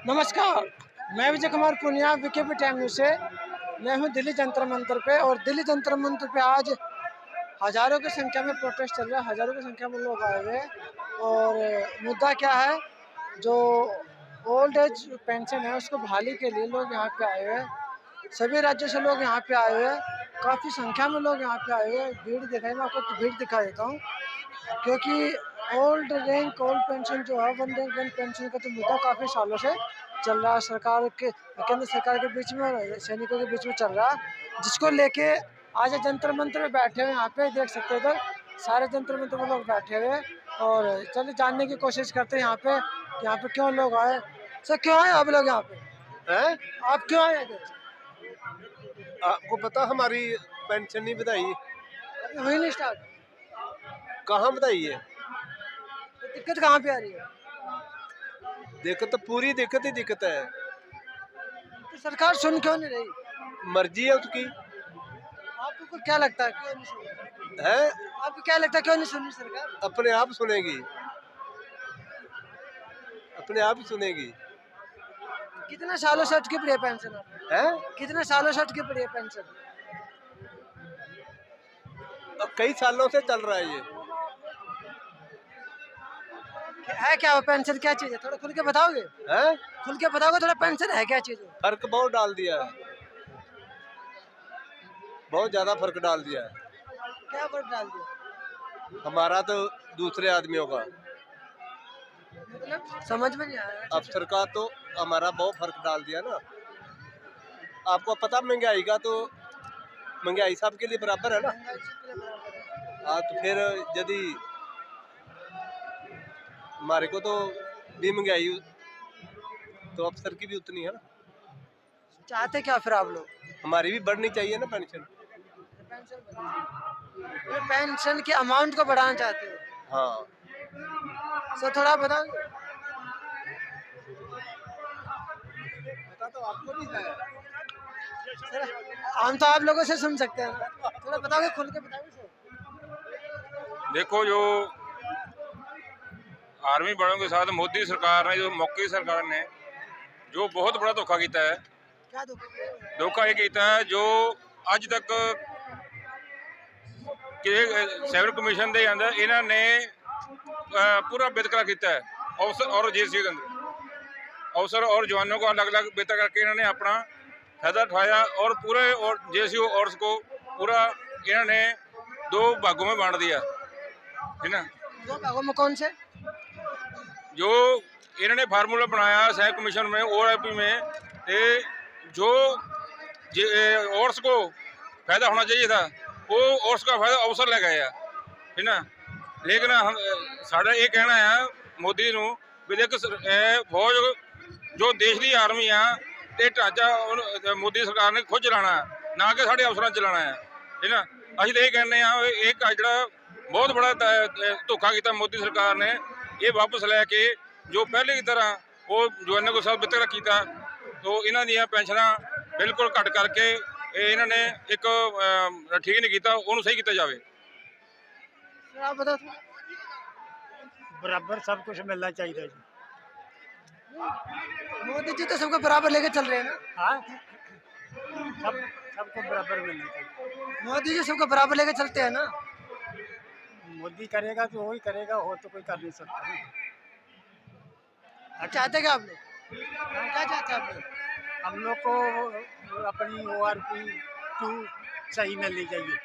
नमस्कार, मैं Vijay Kumar Punia VKP time news से। मैं हूं दिल्ली जंतर मंतर पे और दिल्ली जंतर मंतर पे आज हज़ारों की संख्या में प्रोटेस्ट चल रहा है। हज़ारों की संख्या में लोग आए हुए हैं और मुद्दा क्या है, जो ओल्ड एज पेंशन है उसको बहाली के लिए लोग यहाँ पे आए हुए हैं। सभी राज्यों से लोग यहाँ पे आए हुए हैं, काफ़ी संख्या में लोग यहाँ पे आए हुए हैं। भीड़ दिखाई, मैं आपको भीड़ दिखा देता हूँ, क्योंकि ओल्ड रैंक ओल्ड पेंशन जो है, वन रैंक वन पेंशन का तो मुद्दा काफ़ी सालों से चल रहा है। सरकार के, केंद्र सरकार के बीच में और सैनिकों के बीच में चल रहा है, जिसको लेके आज जंतर मंतर में बैठे हुए यहाँ पे देख सकते हो। तो सारे जंतर मंतर में लोग बैठे हुए हैं और चलिए जानने की कोशिश करते हैं यहाँ पे क्यों लोग आए। सर, क्यों आए आप लोग यहाँ पे? हैं? आप क्यों आए थे? आपको पता हमारी पेंशन नहीं बताई? अभी हुई नहीं स्टार्ट? कहाँ बताई है? तो दिक्कत कहाँ पे आ रही है? दिक्कत तो पूरी दिक्कत ही दिक्कत है। तो सरकार सुन क्यों नहीं रही? मर्जी है उसकी। आपको क्या लगता है क्यों नहीं सुन रही? है आपको क्या लगता है क्यों नहीं सुन रही सरकार? अपने आप सुनेगी, अपने आप ही सुनेगी। कितने सालों से अटकी पड़ी है पेंशन? है कितने सालों से अटकी पड़ी है पेंशन? अब कई सालों से चल रहा है ये। है क्या वो पेंशन, क्या चीज है? थोड़ा खुल के बताओगे? है खुल के बताओगे थोड़ा, पेंशन है क्या चीज है? फर्क बहुत डाल दिया है, बहुत ज्यादा फर्क डाल दिया है। क्या फर्क डाल दिया? हमारा तो दूसरे आदमियों का, मतलब समझ में नहीं आया। अफसर का तो हमारा बहुत फर्क डाल दिया ना। आपको पता महंगाई का, तो महंगाई सबके लिए बराबर है ना। हाँ, तो फिर यदि हमारे को तो भी महंगाई तो अफसर की भी उतनी है ना। चाहते क्या फिर आप लोग? हमारी भी बढ़नी चाहिए ना पेंशन। पेंशन के अमाउंट को बढ़ाना चाहते हो? हाँ, सर थोड़ा बताओगे? पता तो आपको भी है। सर हम तो आप लोगों से सुन सकते हैं, थोड़ा बताओगे, खुल के बताओगे सर? देखो, जो आर्मी बड़ों के साथ मोदी सरकार ने, जो मौके सरकार ने जो बहुत बड़ा धोखा किया है। क्या धोखा ये किया है जो अज तक सैनिक कमीशन के अंदर इन्होंने पूरा बेतकरा किया है। अफसर और जेसी के अंदर अफसर और जवानों को अलग अलग बेहतर करके इन्होंने अपना फायदा उठाया और पूरे और जेसी और को पूरा इन्होंने दो भागों में बांट दिया है ना। दो भागों में कौन से? जो इन्होंने फार्मूला बनाया सैनिक कमीशन में ORP में, जो औरस को फायदा होना चाहिए था वो औरस का फायदा अवसर ले गए है ना। लेकिन हम साढ़ा ये कहना है मोदी नूं भी देख, फौज जो देश की आर्मी आ, ये ढांचा मोदी सरकार ने खुद चलाना है, ना कि साढ़े अफसर चलाना है ना। असीं तो ये कहने एक जो बहुत बड़ा धोखा किया मोदी सरकार ने, ये वापस लैके जो पहले की तरह वो जवानों को साथ बेहतर किया, तो इन्हों दी पेंशन बिल्कुल घट करके इन्होंने एक ठीक नहीं किया, उन्होंने सही किया जाए। आप बताओ। बराबर सब कुछ मिलना चाहिए जी। मोदी जी तो सबको बराबर लेके चल रहे हैं ना। हाँ, सबको बराबर मिलना चाहिए। मोदी जी सबको बराबर लेके चलते हैं ना। मोदी करेगा तो वही करेगा, हो तो कोई कर नहीं सकता। चाहते क्या आप लोग? क्या चाहते हैं आप लोग? हम लोग को अपनी ORP 2 सही मिलनी चाहिए।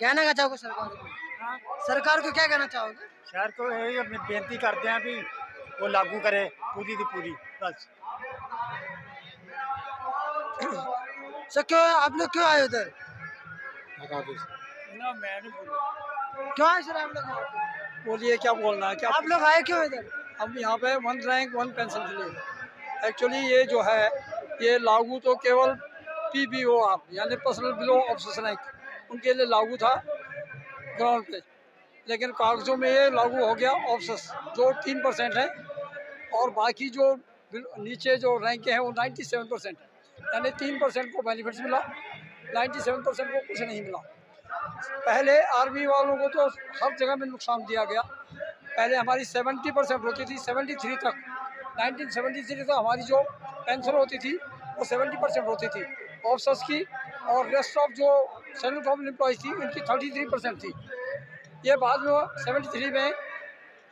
कहना क्या चाहोगे सरकार को? हाँ, सरकार को क्या कहना चाहोगे? शहर को यही अपनी बेनती करते हैं भी वो लागू करे पूरी की पूरी, बस। सर क्यों आप लोग क्यों आए उधर? ना, मैं नहीं बोलूँ। क्यों आए सर आप लोग यहाँ पे? बोलिए क्या बोलना है, क्या आप लोग आए क्यों इधर? हम यहाँ पे वन रैंक वन पेंशन के लिए। एक्चुअली ये जो है ये लागू तो केवल PBOR यानी पर्सनल बिलो ऑफिसर रैंक उनके लिए लागू था ग्राउंड पे, लेकिन कागजों में ये लागू हो गया ऑफिसर्स जो 3% है, और बाकी जो नीचे जो रैंक है वो 97% है, यानी 3% को बेनिफिट्स मिला, 97% को कुछ नहीं मिला। पहले आर्मी वालों को तो हर जगह में नुकसान दिया गया। पहले हमारी 70% होती थी, 73 तक 1973 तो हमारी जो पेंशन होती थी वो 70% होती थी ऑफिसर्स की, और रेस्ट ऑफ जो सेंट्रल गवर्नमेंट एम्प्लॉयज़ थी उनकी 33% थी। ये बाद में 73 में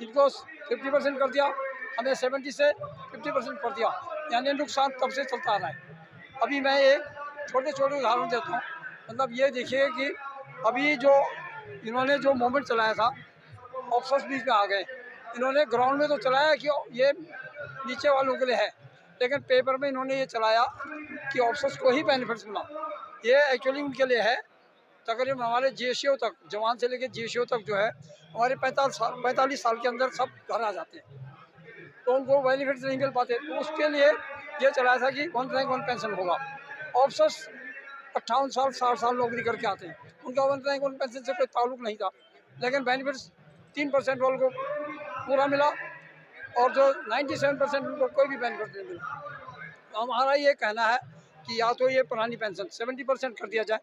इनको 50% कर दिया, हमें 70 से 50% कर दिया, यानी नुकसान तब से चलता आ रहा है। अभी मैं एक छोटे छोटे उदाहरण देता हूँ। मतलब ये देखिए कि अभी जो इन्होंने जो मूवमेंट चलाया था, ऑफिसर्स बीच में आ गए, इन्होंने ग्राउंड में तो चलाया कि ये नीचे वालों के लिए है, लेकिन पेपर में इन्होंने ये चलाया कि ऑफिसर्स को ही बेनिफिट्स मिला। ये एक्चुअली उनके लिए है। तकरीबन हमारे जीएसओ तक, जवान से लेकर जीएसओ तक जो है हमारे 45 साल के अंदर सब घर आ जाते हैं, तो उनको बेनिफिट्स नहीं मिल पाते। तो उसके लिए ये चलाया था कि 1 रैंक 1 पेंशन होगा। ऑफिसर्स 58 साल 60 साल नौकरी करके आते हैं, उनका 1 रैंक 1 पेंशन से कोई ताल्लुक नहीं था, लेकिन बेनिफिट्स 3% वालों को पूरा मिला और जो 97% उनको कोई भी बेनिफिट नहीं मिला। तो हमारा ये कहना है कि या तो ये पुरानी पेंशन 70% कर दिया जाए,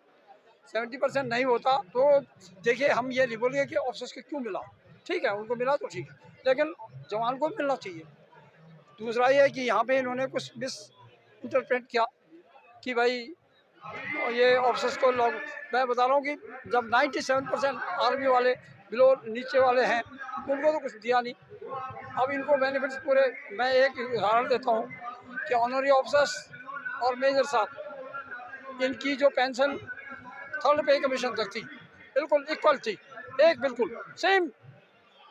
70% नहीं होता तो देखिए हम ये नहीं बोलेंगे कि ऑफिसर्स को क्यों मिला, ठीक है उनको मिला तो ठीक है, लेकिन जवान को मिलना चाहिए। दूसरा ये है कि यहाँ पे इन्होंने कुछ मिस इंटरप्रेट किया कि भाई ये ऑफिसर्स को लोग, मैं बता रहा हूँ कि जब 97% आर्मी वाले बिलो नीचे वाले हैं उनको तो कुछ दिया नहीं, अब इनको बेनिफिट्स पूरे। मैं एक उदाहरण देता हूँ कि ऑनरी ऑफिसर्स और मेजर साहब, इनकी जो पेंशन 3rd पे कमीशन तक थी, बिल्कुल इक्वल थी, एक बिल्कुल सेम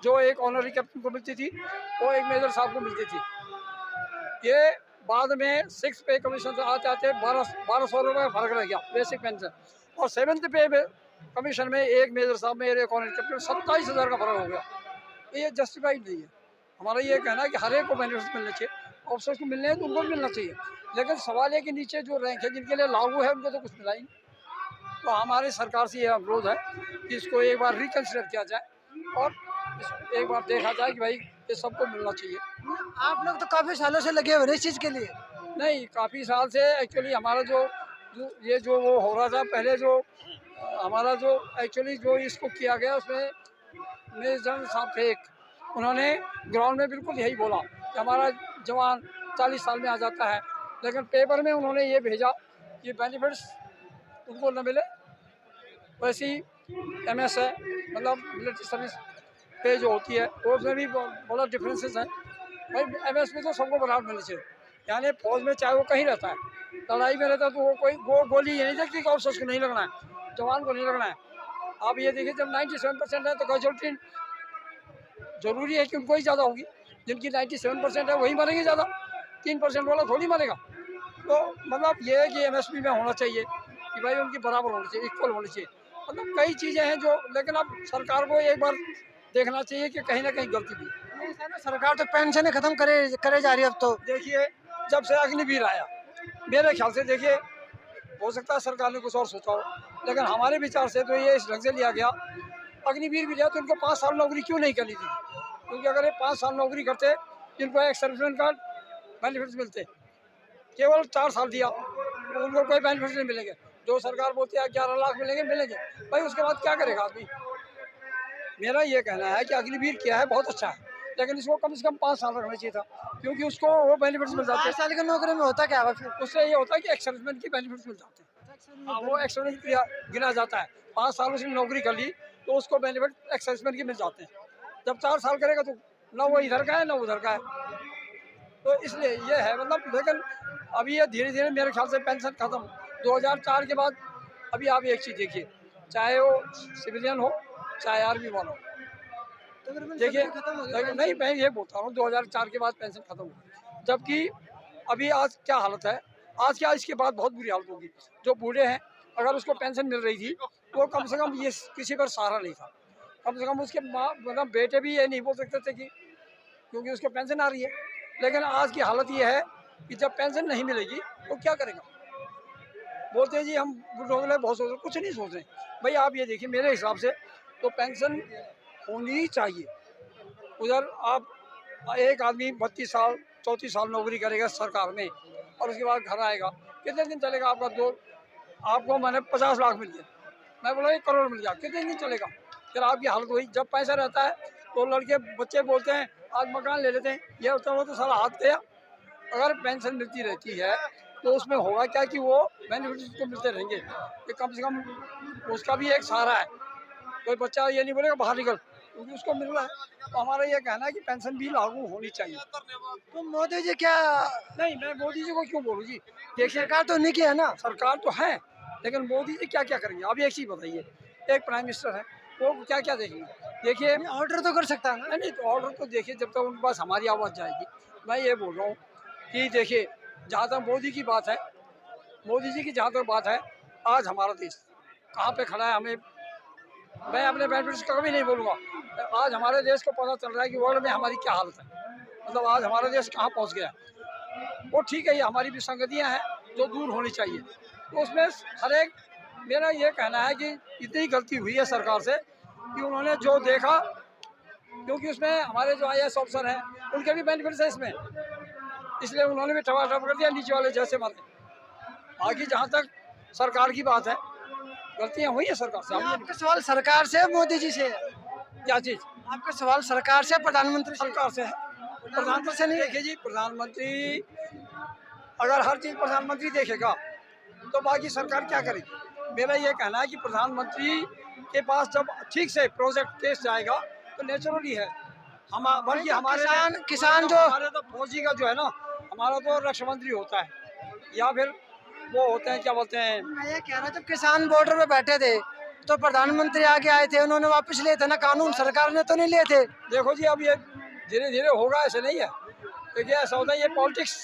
जो एक ऑनरी कैप्टन को मिलती थी वो एक मेजर साहब को मिलती थी। ये बाद में 6th पे कमीशन से आते आते 1200 रुपये का फर्क रह गया बेसिक पेंशन, और 7th पे कमीशन में एक मेजर साहब में एक ऑनरी कैप्टन 27,000 का फर्क हो गया। ये जस्टिफाइड नहीं है। हमारा ये कहना है कि हर एक को बेनिफिट मिलने चाहिए, ऑफिसर्स को मिलने हैं तो उनको मिलना चाहिए, लेकिन सवाल है कि नीचे जो रैंक है जिनके लिए लागू है उनको तो कुछ मिला ही नहीं। तो हमारी सरकार से ये अनुरोध है कि इसको एक बार रिकन्सिडर किया जाए और एक बार देखा जाए कि भाई ये सबको मिलना चाहिए। आप लोग तो काफ़ी सालों से लगे हुए हैं इस चीज़ के लिए। नहीं, काफ़ी साल से एक्चुअली हमारा जो वो हो रहा था पहले, जो हमारा जो एक्चुअली जो इसको किया गया उसमें मेजर जनरल साहब थे एक, उन्होंने ग्राउंड में बिल्कुल यही बोला कि हमारा जवान 40 साल में आ जाता है, लेकिन पेपर में उन्होंने ये भेजा कि बेनिफिट्स उनको न मिले। वैसी MS है, मतलब मिलिट्री सर्विस पे जो होती है उसमें भी बड़ा डिफरेंसेस है। भाई MS में तो सबको बराबर मिलनी चाहिए, यानी फौज में चाहे वो कहीं रहता है, लड़ाई में रहता है तो वो कोई गोली ये नहीं देखती कि ऑफिसर्स को नहीं लगना है, जवान को नहीं लगना है। आप ये देखिए जब 97% है तो कैजुअल्टी ज़रूरी है कि उनको ही ज़्यादा होगी, जिनकी 97% है वही मरेंगे ज़्यादा, 3% वाला थोड़ी मरेगा। तो मतलब ये है कि MSP में होना चाहिए कि भाई उनकी बराबर होनी चाहिए, इक्वल होनी चाहिए। मतलब कई चीज़ें हैं जो, लेकिन अब सरकार को एक बार देखना चाहिए कि कहीं ना कहीं गलती भी है। सरकार तो पेंशन ख़त्म करे जा रही है अब तो। देखिए जब से अग्निवीर आया, मेरे ख्याल से देखिए हो सकता है सरकार ने कुछ और सोचा हो, लेकिन हमारे विचार से तो ये इस ढंग से लिया गया। अग्निवीर भी लिया तो इनको 5 साल नौकरी क्यों नहीं करनी थी, क्योंकि अगर ये 5 साल नौकरी करते इनको एक सर्विसमैन का बेनिफिट्स मिलते, केवल 4 साल दिया तो उनको कोई बेनिफिट्स नहीं मिलेंगे। जो सरकार बोलती है 11 लाख मिलेंगे, भाई उसके बाद क्या करेगा आदमी। मेरा ये कहना है कि अग्निवीर किया है बहुत अच्छा है, लेकिन इसको कम से कम 5 साल रखना चाहिए था, क्योंकि उसको वो बेनिफिट्स मिल जाते हैं। 5 साल की नौकरी में होता क्या है फिर? उससे ये होता है कि एक्स-सर्विसमैन की बेनिफिट्स मिल जाते हैं। वो एक्स-सर्विसमैन गिना जाता है, 5 साल उसने नौकरी कर ली तो उसको बेनिफिट एक्स-सर्विसमैन के मिल जाते हैं। जब 4 साल करेगा तो ना वो इधर का है ना उधर का है, तो इसलिए ये है मतलब। लेकिन अभी ये धीरे धीरे मेरे ख्याल से पेंशन खत्म 2004 के बाद। अभी आप एक चीज़ देखिए, चाहे वो सिविलियन हो चाहे आर्मी वाला हो, देखिए नहीं, मैं ये बोलता हूँ 2004 के बाद पेंशन खत्म हो गई, जबकि अभी आज क्या हालत है, आज क्या इसके बाद बहुत बुरी हालत होगी। जो बूढ़े हैं अगर उसको पेंशन मिल रही थी तो कम से कम ये किसी पर सहारा नहीं था, कम से कम उसके माँ मतलब बेटे भी ये नहीं बोल सकते थे कि क्योंकि उसको पेंशन आ रही है। लेकिन आज की हालत ये है कि जब पेंशन नहीं मिलेगी तो क्या करेगा। बोलते हैं जी हम बूढ़ों के लिए बहुत सोच रहे, कुछ नहीं सोच रहे भाई। आप ये देखिए मेरे हिसाब से तो पेंशन होनी ही चाहिए। उधर आप एक आदमी 32 साल 34 साल नौकरी करेगा सरकार में और उसके बाद घर आएगा, कितने दिन चलेगा आपका? आपको मैंने 50 लाख मिल गया, मैं बोला 1 करोड़ मिल गया, कितने दिन चलेगा? फिर आपकी हालत हुई। जब पैसा रहता है तो लड़के बच्चे बोलते हैं आज मकान ले लेते हैं, ये होता हुआ तो सारा हाथ गया। अगर पेंशन मिलती रहती है तो उसमें होगा क्या कि वो बेनिफिट उसको मिलते रहेंगे, कि कम से कम उसका भी एक सहारा है। कोई बच्चा ये नहीं बोलेगा बाहर निकल, क्योंकि उसको मिल रहा है। तो हमारा ये कहना है कि पेंशन भी लागू होनी चाहिए। तो मोदी जी क्या, नहीं, मैं मोदी जी को क्यों बोलूँ जी, देखिए सरकार तो नहीं की है ना। सरकार तो है, लेकिन मोदी जी क्या क्या करेंगे? आप एक चीज़ बताइए, एक प्राइम मिनिस्टर है, वो क्या क्या देखेंगे? देखिए, ऑर्डर तो कर सकता है ना। नहीं तो ऑर्डर तो देखिए जब तक उनके पास हमारी आवाज़ जाएगी। मैं ये बोल रहा हूँ कि देखिए, जहाँ तक मोदी की बात है, मोदी जी की जहाँ तक बात है, आज हमारा देश कहाँ पे खड़ा है, हमें, मैं अपने बेनिफिट्स का कभी नहीं बोलूँगा। आज हमारे देश को पता चल रहा है कि वर्ल्ड में हमारी क्या हालत है, मतलब आज हमारा देश कहाँ पहुँच गया है। वो ठीक है, ये हमारी भी संगतियाँ हैं जो दूर होनी चाहिए। तो उसमें हर एक, मेरा ये कहना है कि इतनी गलती हुई है सरकार से कि उन्होंने जो देखा, क्योंकि उसमें हमारे जो IAS ऑफिसर हैं उनके भी बेनिफिट्स हैं इसमें, इसलिए उन्होंने भी ठप कर दिया, नीचे वाले जैसे मारे। बाकी जहाँ तक सरकार की बात है, गलतियाँ हुई है सरकार से। आपका सवाल सरकार से, मोदी जी से है? क्या चीज़? आपका सवाल सरकार से, प्रधानमंत्री से? सरकार से है, प्रधानमंत्री से नहीं। देखिए जी, प्रधानमंत्री अगर हर चीज़ प्रधानमंत्री देखेगा तो बाकी सरकार क्या करेगी? मेरा ये कहना है कि प्रधानमंत्री के पास जब ठीक से प्रोजेक्ट केस जाएगा तो नेचुरली है, हम बल्कि हमारे किसान जो हमारे तो फौजी का जो है ना, हमारा तो रक्षा मंत्री होता है, या फिर वो होते हैं, क्या बोलते हैं, मैं ये कह रहा, जब किसान बॉर्डर पे बैठे थे तो प्रधानमंत्री आगे आए थे, उन्होंने वापस लिए थे ना कानून, सरकार ने तो नहीं लिए थे। देखो जी अब ये धीरे धीरे होगा, ऐसे नहीं है। देखिए ऐसा होता है, ये पॉलिटिक्स,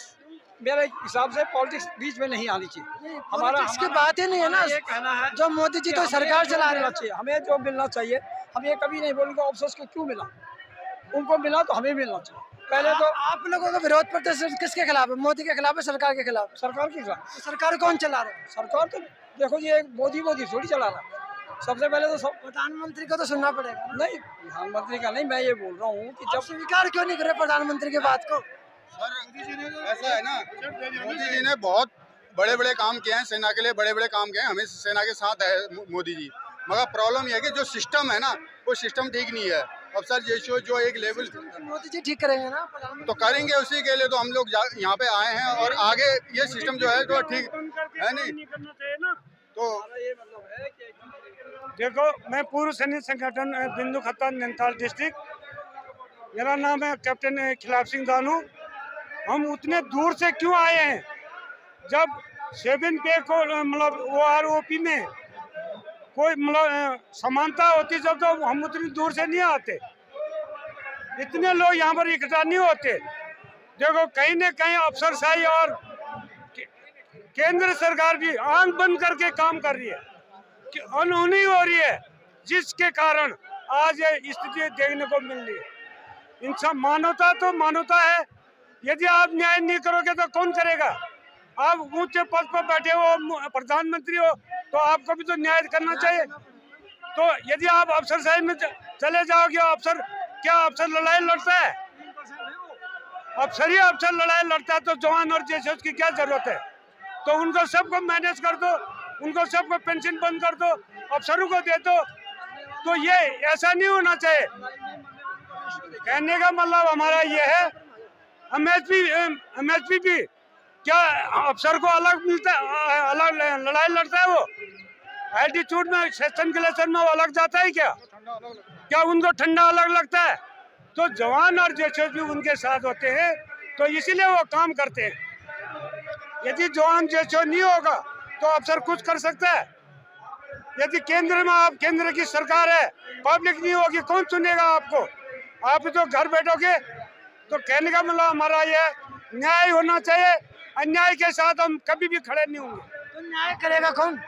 मेरे हिसाब से पॉलिटिक्स बीच में नहीं आनी चाहिए। हमारा इसकी बात ही नहीं है ना। ये कहना है जो मोदी जी तो सरकार चला रहे हैं, हमें जो मिलना चाहिए, हम ये कभी नहीं बोलेंगे ऑफिसर्स को क्यों मिला, उनको मिला तो हमें मिलना चाहिए। पहले तो आप लोगों का विरोध प्रदर्शन किसके खिलाफ है? मोदी के खिलाफ है, सरकार के खिलाफ? सरकार की खिलाफ। तो सरकार कौन चला रहा है? सरकार तो देखो जी, एक मोदी थोड़ी चला रहा है। सबसे पहले तो सब, प्रधानमंत्री को तो सुनना पड़ेगा। नहीं प्रधानमंत्री का नहीं, मैं ये बोल रहा हूँ कि जब जब स्वीकार क्यों नहीं करे प्रधानमंत्री की बात को? ऐसा है ना, मोदी जी ने बहुत बड़े बड़े काम किए हैं, सेना के लिए बड़े बड़े काम किए हैं, हमें सेना के साथ है मोदी जी। मगर प्रॉब्लम यह है कि जो सिस्टम है ना, वो सिस्टम ठीक नहीं है। अफसर जो एक लेवल मोदी जी ठीक करेंगे ना, तो करेंगे, उसी के लिए तो हम लोग यहाँ पे आए हैं, और आगे ये सिस्टम जो है तो ठीक है नहीं तो। ये मतलब है कि देखो, मैं पूर्व सैनिक संगठन बिंदु खत्ता नैनीताल डिस्ट्रिक्ट, मेरा नाम है कैप्टन खिलाफ सिंह दानू। हम उतने दूर से क्यों आए हैं? जब 7 पे को मतलब OROP में कोई मतलब समानता होती जब, तो हम उतनी दूर से नहीं आते, इतने लोग यहाँ पर इकट्ठा नहीं होते। देखो कहीं न कहीं अफसरशाही और केंद्र सरकार भी आंख बंद करके काम कर रही है, कि अनहोनी हो रही है, जिसके कारण आज ये स्थिति देखने को मिल रही है। इंसान, मानवता तो मानवता है, यदि आप न्याय नहीं करोगे तो कौन करेगा? आप ऊंचे पद पर बैठे हो, प्रधानमंत्री हो, तो आपको भी तो न्याय करना चाहिए। तो यदि आप अफसरशाही में चले जाओगे, अफसर लड़ाई लड़ता है? अफसर लड़ाई लड़ता है तो जवान और जैसे उसकी क्या जरूरत है? तो उनको सबको मैनेज कर दो, उनको सबको पेंशन बंद कर दो, अफसरों को दे दो। तो ये ऐसा नहीं होना चाहिए। कहने का मतलब हमारा ये है, MSP भी क्या अफसर को अलग मिलता है, अलग लड़ाई लड़ता है? वो एल्टीट्यूड में, सेक्शन क्लेशन में वो अलग जाता है क्या उनको ठंडा अलग लगता है? तो जवान और जैसे भी उनके साथ होते हैं, तो इसीलिए वो काम करते हैं। यदि जवान जैसे नहीं होगा तो अफसर कुछ कर सकता है? यदि केंद्र में आप, केंद्र की सरकार है, पब्लिक नहीं होगी, कौन सुनेगा आपको? आप तो घर बैठोगे। तो कहने का मतलब हमारा ये न्याय होना चाहिए, अन्याय के साथ हम कभी भी खड़े नहीं होंगे। तो न्याय करेगा कौन?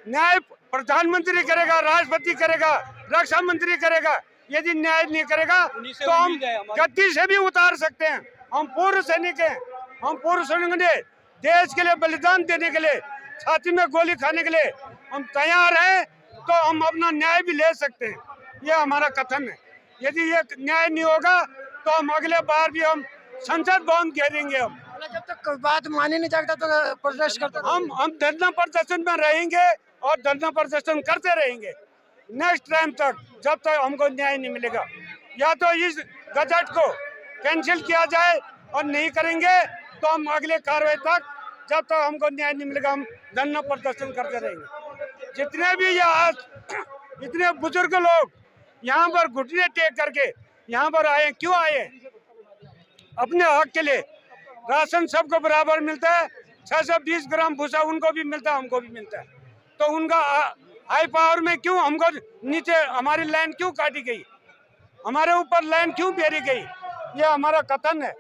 न्याय प्रधानमंत्री करेगा, राष्ट्रपति करेगा, रक्षा मंत्री करेगा। यदि न्याय नहीं करेगा तो हम गद्दी से भी उतार सकते हैं। हम पूर्व सैनिक हैं, हम पूर्व सैनिक ने देश के लिए बलिदान देने के लिए, छाती में गोली खाने के लिए हम तैयार हैं, तो हम अपना न्याय भी ले सकते हैं। ये हमारा कथन है। यदि ये न्याय नहीं होगा तो हम अगले बार भी हम संसद भवन घेरेंगे। हम जब तक बात मानी नहीं जाता तो प्रोटेस्ट करते, हम धरना प्रदर्शन में रहेंगे और धरना प्रदर्शन करते रहेंगे नेक्स्ट टाइम तक, जब तक हमको न्याय नहीं मिलेगा। या तो इस गजट को कैंसिल किया जाए, और नहीं करेंगे तो हम अगले कार्रवाई तक, जब तक हमको न्याय नहीं मिलेगा, हम धरना प्रदर्शन करते रहेंगे। जितने भी ये आज इतने बुजुर्ग लोग यहाँ पर घुटने टेक करके यहाँ पर आए, क्यों आए? अपने हक के लिए। राशन सबको बराबर मिलता है, 620 ग्राम भूसा उनको भी मिलता है, हमको भी मिलता है, तो उनका हाई पावर में क्यों हमको नीचे हमारी लाइन क्यों काटी गई, हमारे ऊपर लाइन क्यों फेरी गई? ये हमारा कथन है।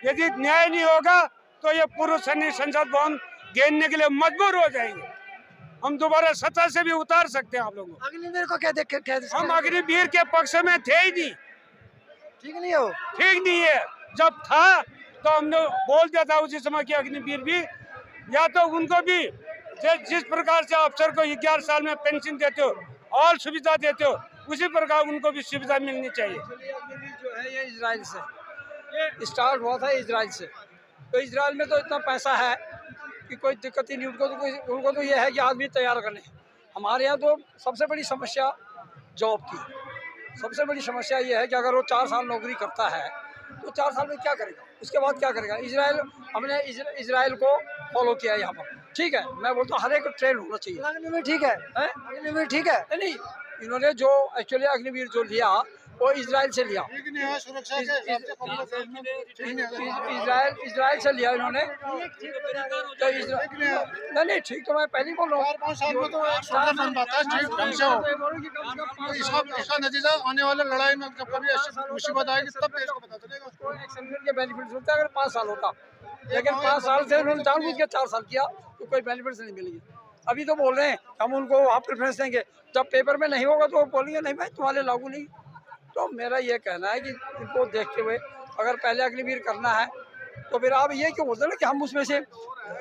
यदि न्याय नहीं होगा तो ये पूर्व सैनिक संसद भवन घेरने के लिए मजबूर हो जाएंगे। हम दोबारा सत्ता से भी उतार सकते हैं आप लोगों को। अग्निवीर को क्या देख हम अग्निवीर के पक्ष में थे ही नहीं। ठीक नहीं हो, ठीक नहीं है। जब था तो हमने बोल दिया था उसी समय कि अग्निवीर भी, या तो उनको भी जिस प्रकार से अफसर को 11 साल में पेंशन देते हो और सुविधा देते हो, उसी प्रकार उनको भी सुविधा मिलनी चाहिए। अग्निवीर जो है ये इजराइल से ये स्टार्ट हुआ था, इजराइल से। तो इजराइल में तो इतना पैसा है कि कोई दिक्कत ही नहीं उनको तो ये है कि आदमी तैयार करने। हमारे यहाँ तो सबसे बड़ी समस्या जॉब की, सबसे बड़ी समस्या ये है कि अगर वो 4 साल नौकरी करता है तो 4 साल में क्या करेगा, उसके बाद क्या करेगा? हमने इजराइल को फॉलो किया यहाँ पर। ठीक है, मैं बोलता हूँ हर एक ट्रेन होना चाहिए। अग्निवीर ठीक है, अग्निवीर ठीक है। नहीं, इन्होंने जो एक्चुअली अग्निवीर जो लिया वो इजराइल से लिया, इजराइल से लिया इन्होंने। तो नहीं ठीक, तो मैं पहले बोल रहा हूँ इसका नतीजा आने वाले लड़ाई में जब कभी मुसीबत आएगी तब देश को पता चलेगा। के बेनिफिट होता है अगर 5 साल होता, लेकिन 5 साल से उन्होंने जानबूझ के 4 साल किया तो कोई बेनिफिट नहीं मिलेगी। अभी तो बोल रहे हैं हम उनको वहाँ प्रेफरेंस देंगे, जब पेपर में नहीं होगा तो वो बोलेंगे नहीं भाई तुम्हारे लागू नहीं। तो मेरा ये कहना है कि इनको देखते हुए अगर पहले अग्निवीर करना है तो फिर आप ये क्यों बोलते हैं ना कि हम उसमें से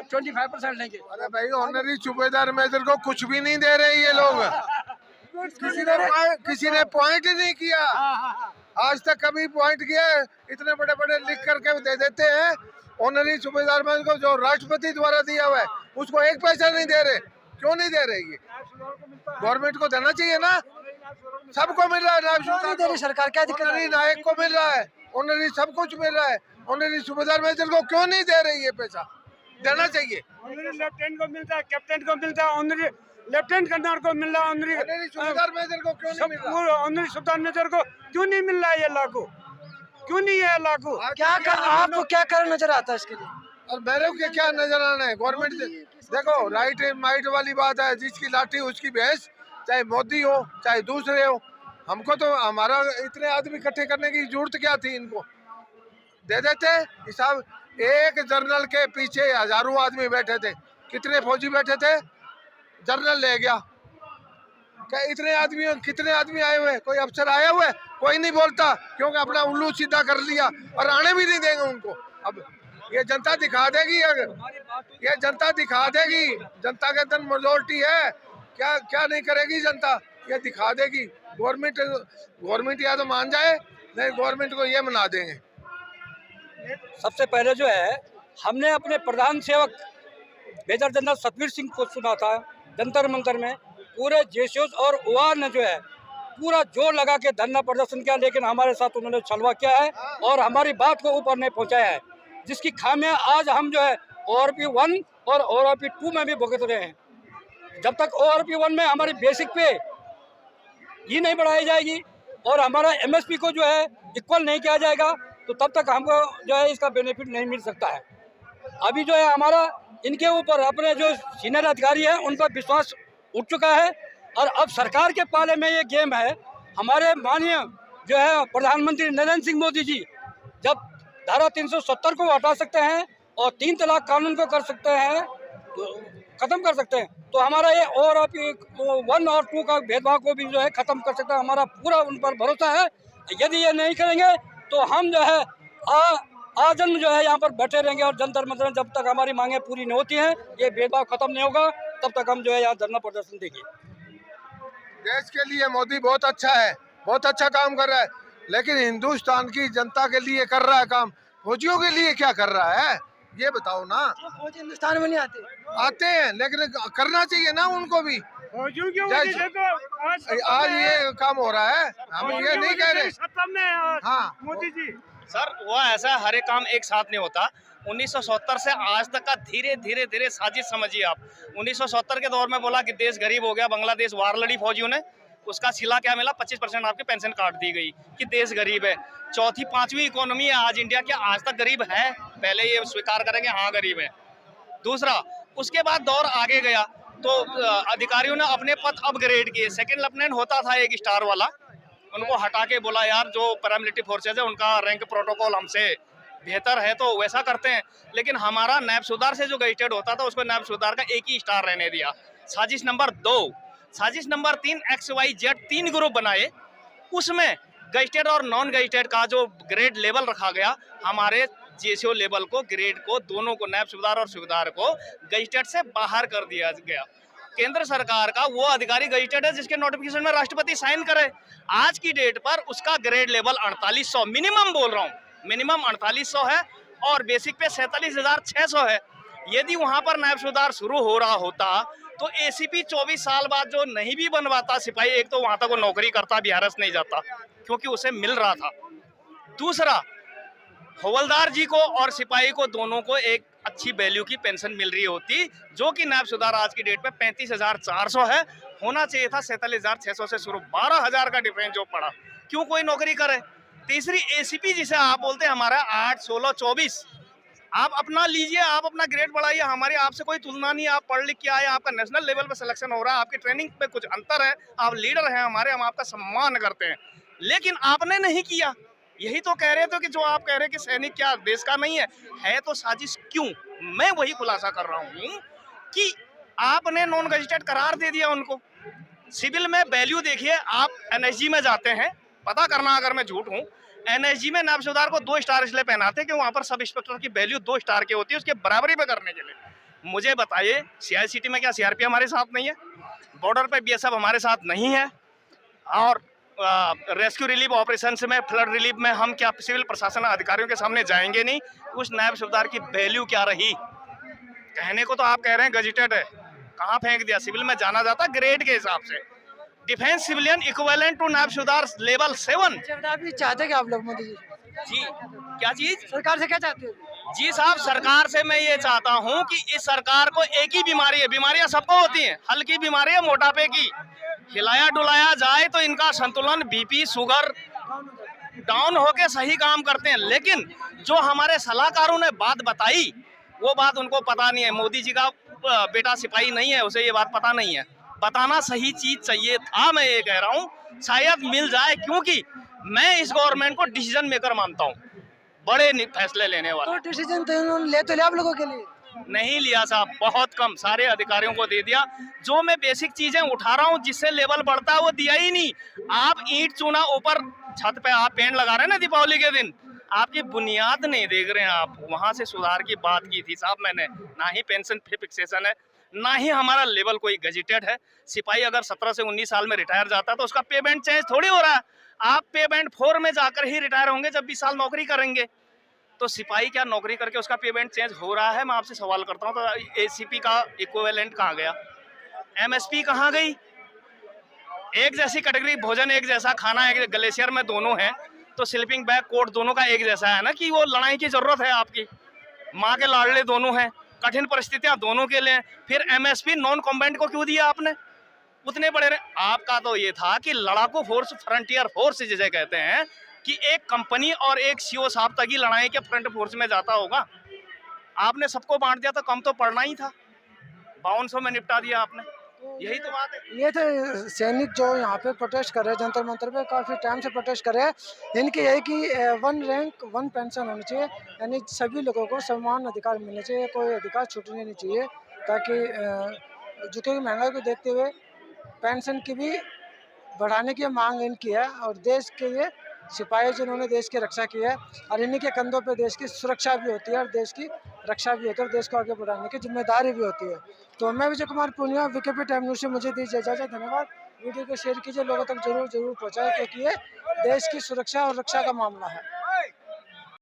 25% लेंगे। अरे भाई ऑनरी सूबेदार मेजर को कुछ भी नहीं दे रहे ये लोग। किसी ने पॉइंट ही नहीं किया आज तक, कभी पॉइंट किया? इतने बड़े बड़े लिख करके दे देते हैं। ऑनरी सूबेदार मेजर को जो राष्ट्रपति द्वारा दिया हुआ है उसको 1 पैसा नहीं दे रहे। क्यों नहीं दे रहे? ये गवर्नमेंट को देना चाहिए ना, सबको मिल रहा है। नहीं दे रही सरकार, क्या दिक्कत है? नायक को मिल रहा है, ऑनरी सब कुछ मिल रहा है, ऑनरी सूबेदार मेजर को क्यों नहीं दे रही? ये पैसा देना चाहिए। ऑनरी लेफ्टिनेंट को मिलता है, कैप्टन को मिलता है, ऑनरी लेफ्टिनेंट कर्नल को मिल रहा है, ऑनरी सूबेदार मेजर को क्यों नहीं मिल रहा? ऑनरी सूबेदार मेजर को क्यों नहीं मिल रहा है? ये लागू क्यों नहीं है लागू? क्या कर, आपको क्या कर नजर आता है इसके लिए? और मेरे को क्या नजर आना है? गवर्नमेंट देखो राइट माइट वाली बात है, जिसकी लाठी उसकी भैंस, चाहे मोदी हो चाहे दूसरे हो। हमको तो हमारा इतने आदमी इकट्ठे करने की जरूरत क्या थी? इनको दे देते हिसाब। एक जर्नल के पीछे हजारों आदमी बैठे थे, कितने फौजी बैठे थे? जर्नल ले गया। क्या इतने आदमी, कितने आदमी आए हुए? कोई अफसर आया हुआ है? कोई नहीं बोलता, क्योंकि अपना उल्लू सीधा कर लिया और आने भी नहीं देंगे उनको। अब ये जनता दिखा देगी, अगर ये जनता दिखा देगी, जनता के अंदर मेजोरिटी है, क्या क्या नहीं करेगी जनता? ये दिखा देगी। गवर्नमेंट या तो मान जाए, नहीं गवर्नमेंट को ये मना देंगे। सबसे पहले जो है हमने अपने प्रधान सेवक मेजर जनरल सतवीर सिंह को सुना था जंतर मंतर में। पूरे जेसीओस और ओआर ने जो है पूरा जोर लगा के धरना प्रदर्शन किया, लेकिन हमारे साथ उन्होंने छलवा किया है और हमारी बात को ऊपर नहीं पहुंचाया है, जिसकी खामियां आज हम जो है ORP 1 और ORP 2 में भी भुगत रहे हैं। जब तक ORP 1 में हमारी बेसिक पे ही नहीं बढ़ाई जाएगी और हमारा MSP को जो है इक्वल नहीं किया जाएगा तो तब तक हमको जो है इसका बेनिफिट नहीं मिल सकता है। अभी जो है हमारा इनके ऊपर अपने जो सीनियर अधिकारी हैं उन पर विश्वास उठ चुका है और अब सरकार के पाले में ये गेम है। हमारे माननीय जो है प्रधानमंत्री नरेंद्र सिंह मोदी जी जब धारा 370 को हटा सकते हैं और 3 तलाक कानून को कर सकते हैं, तो खत्म कर सकते हैं, तो हमारा ये ORP 1 और 2 का भेदभाव को भी जो है खत्म कर सकता है। हमारा पूरा उन पर भरोसा है। यदि ये नहीं करेंगे तो हम जो है आजन्म जो है यहाँ पर बैठे रहेंगे और जंतर मंतर जब तक हमारी मांगे पूरी नहीं होती हैं, ये भेदभाव खत्म नहीं होगा, तब तक हम जो है यहाँ धरना प्रदर्शन देंगे। देश के लिए मोदी बहुत अच्छा है, बहुत अच्छा काम कर रहा है, लेकिन हिंदुस्तान की जनता के लिए कर रहा है काम, फौजियों के लिए क्या कर रहा है? ये बताओ ना। फौजी हिंदुस्तान में नहीं आते, आते हैं लेकिन करना चाहिए ना उनको भी। फौजियों की वजह से तो आज ये काम हो रहा है, हम ये नहीं कह रहे। सत्ता में हाँ मोदी जी सर वो ऐसा हर एक काम एक साथ नहीं होता। 1970 से आज तक का धीरे धीरे धीरे साजिश समझिए आप। 1970 के दौर में बोला कि देश गरीब हो गया, बांग्लादेश वार लड़ी फौजियों ने, उसका सिला क्या मिला, 25% आपकी पेंशन काट दी गई कि देश गरीब है। चौथी पांचवी इकोनॉमी है आज इंडिया की, आज तक गरीब है, पहले ये स्वीकार करेंगे हाँ गरीब है। दूसरा, उसके बाद दौर आगे गया तो अधिकारियों ने अपने पद अपग्रेड किए। सेकंड लेफ्टिनेंट होता था एक स्टार वाला, उनको हटा के बोला यार जो पैरामिलिट्री फोर्सेज है उनका रैंक प्रोटोकॉल हमसे बेहतर है तो वैसा करते हैं। लेकिन हमारा नैब सुधार से जो गजेटेड होता था उसको नैब सुधार का एक ही स्टार रहने दिया। साजिश नंबर 2। साजिश नंबर 3, XYZ 3 ग्रुप बनाए, उसमें गजेटेड और नॉन गजेटेड का जो ग्रेड लेवल रखा गया, हमारे जेसीओ लेवल को, ग्रेड को, दोनों को, नैब सुधार और सुधार को गजेटेड से बाहर कर दिया गया। केंद्र सरकार का वो अधिकारी गजेटेड है जिसके नोटिफिकेशन में राष्ट्रपति साइन करे। आज की डेट पर उसका ग्रेड लेवल 4800, मिनिमम बोल रहा हूँ, मिनिमम 4800 है और बेसिक पे 47,600 है। यदि वहां पर नैब सुधार शुरू हो रहा होता तो एसीपी 24 साल बाद जो नहीं भी बनवाता सिपाही, एक तो वहां तक वो नौकरी करता, बिहारस नहीं जाता क्योंकि उसे मिल रहा था। दूसरा, हवलदार जी को और सिपाही को दोनों को एक अच्छी वैल्यू की पेंशन मिल रही होती, जो कि नैब सुधार आज की डेट में 35,400 है, होना चाहिए था 47,600 से शुरू। 12,000 का डिफरेंस जो पड़ा, क्यों कोई नौकरी करे। तीसरी, एसीपी जिसे आप बोलते हैं हमारा 8, 16, 24, आप अपना लीजिए, आप अपना ग्रेड बढ़ाइए, हमारी आपसे कोई तुलना नहीं। आप पढ़ लिख के आए, आपका नेशनल लेवल पे सिलेक्शन हो रहा है, आपकी ट्रेनिंग पे कुछ अंतर है, आप लीडर हैं हमारे, हम आपका सम्मान करते हैं, लेकिन आपने नहीं किया। यही तो कह रहे थे कि जो आप कह रहे हैं कि सैनिक क्या देश का नहीं है तो साजिश क्यों। मैं वही खुलासा कर रहा हूँ कि आपने नॉन गजेटेड करार दे दिया उनको। सिविल में वैल्यू देखिए, आप एनएसजी में जाते हैं, पता करना अगर मैं झूठ हूँ, एनएसजी में नैब सुधार को 2 स्टार इसलिए पहनाते हैं कि वहाँ पर सब इंस्पेक्टर की वैल्यू 2 स्टार की होती है, उसके बराबरी पे करने के लिए। मुझे बताइए CICT में क्या CRP हमारे साथ नहीं है, बॉर्डर पे BSF हमारे साथ नहीं है, और रेस्क्यू रिलीफ ऑपरेशन में, फ्लड रिलीफ में हम क्या सिविल प्रशासन अधिकारियों के सामने जाएंगे नहीं? उस नैब सुधार की वैल्यू क्या रही? कहने को तो आप कह रहे हैं गजेटेड है, कहाँ फेंक दिया? सिविल में जाना जाता ग्रेड के हिसाब से। डिफेंस सिविलियन इक्विवेलेंट टू नैब सुधार लेवल 7। अभी चाहते क्या आप लोग मोदी जी? जी क्या चीज? सरकार से क्या चाहते हो? जी साहब, सरकार से मैं ये चाहता हूँ कि इस सरकार को एक ही बीमारी है, बीमारियां सबको होती हैं, हल्की बीमारी है मोटापे की, हिलाया डुलाया जाए तो इनका संतुलन, BP, शुगर डाउन होके सही काम करते हैं। लेकिन जो हमारे सलाहकारों ने बात बताई वो बात उनको पता नहीं है। मोदी जी का बेटा सिपाही नहीं है, उसे ये बात पता नहीं है। बताना सही चीज चाहिए था, मैं ये कह रहा हूँ, शायद मिल जाए, क्योंकि मैं इस गवर्नमेंट को डिसीजन मेकर मानता हूँ, बड़े फैसले लेने वाले। तो डिसीजन तो उन्होंने ले तो लिया आप लोगों के लिए? नहीं लिया साहब, बहुत कम, सारे अधिकारियों को दे दिया। जो मैं बेसिक चीजें उठा रहा हूँ जिससे लेवल बढ़ता है वो दिया ही नहीं। आप ईंट चूना ऊपर छत पे आप पेंट लगा रहे हैं ना दीपावली के दिन, आपकी बुनियाद नहीं देख रहे हैं आप। वहां से सुधार की बात की थी साहब मैंने, ना ही पेंशन फिक्सेशन है, ना ही हमारा लेवल कोई गजेटेड है। सिपाही अगर 17 से 19 साल में रिटायर जाता है तो उसका पे बैंड चेंज थोड़ी हो रहा है। आप पे बैंड 4 में जाकर ही रिटायर होंगे जब 20 साल नौकरी करेंगे। तो सिपाही क्या नौकरी करके उसका पे बैंड चेंज हो रहा है? मैं आपसे सवाल करता हूँ, तो ACP का इक्विवेलेंट कहाँ गया? MSP कहाँ गई? एक जैसी कैटेगरी, भोजन एक जैसा, खाना एक, ग्लेशियर में दोनों हैं, तो स्लीपिंग बैग, कोट दोनों का एक जैसा है ना, कि वो लड़ाई की जरूरत है आपकी। माँ के लाडले दोनों हैं, कठिन परिस्थितियां दोनों के लिए। फिर MSP नॉन कॉम्बैट को क्यों दिया आपने? उतने बड़े आपका तो ये था कि लड़ाकू फोर्स, फ्रंटियर फोर्स जिसे कहते हैं, कि एक कंपनी और एक CO साहब तक ही लड़ाई के फ्रंट फोर्स में जाता होगा। आपने सबको बांट दिया तो कम तो पड़ना ही था, 5200 में निपटा दिया आपने। यही तो बात है। ये थे सैनिक जो यहाँ पे प्रोटेस्ट कर रहे हैं, जंतर मंतर पे काफ़ी टाइम से प्रोटेस्ट कर रहे हैं। इनकी यही कि 1 रैंक 1 पेंशन होनी चाहिए, यानी सभी लोगों को समान अधिकार मिलने चाहिए, कोई अधिकार छूटने नहीं चाहिए, ताकि जो कि महंगाई को देखते हुए पेंशन की भी बढ़ाने की मांग इनकी है। और देश के ये सिपाही जिन्होंने देश की रक्षा की है, और इन्हीं के कंधों पे देश की सुरक्षा भी होती है और देश की रक्षा भी होती है और देश को आगे बढ़ाने की जिम्मेदारी भी होती है। तो मैं Vijay Kumar Poonia, VKP time news से मुझे दीजिए इजाज़त। धन्यवाद। वीडियो को शेयर कीजिए, लोगों तक जरूर पहुँचाएं, क्योंकि ये देश की सुरक्षा और रक्षा का मामला है।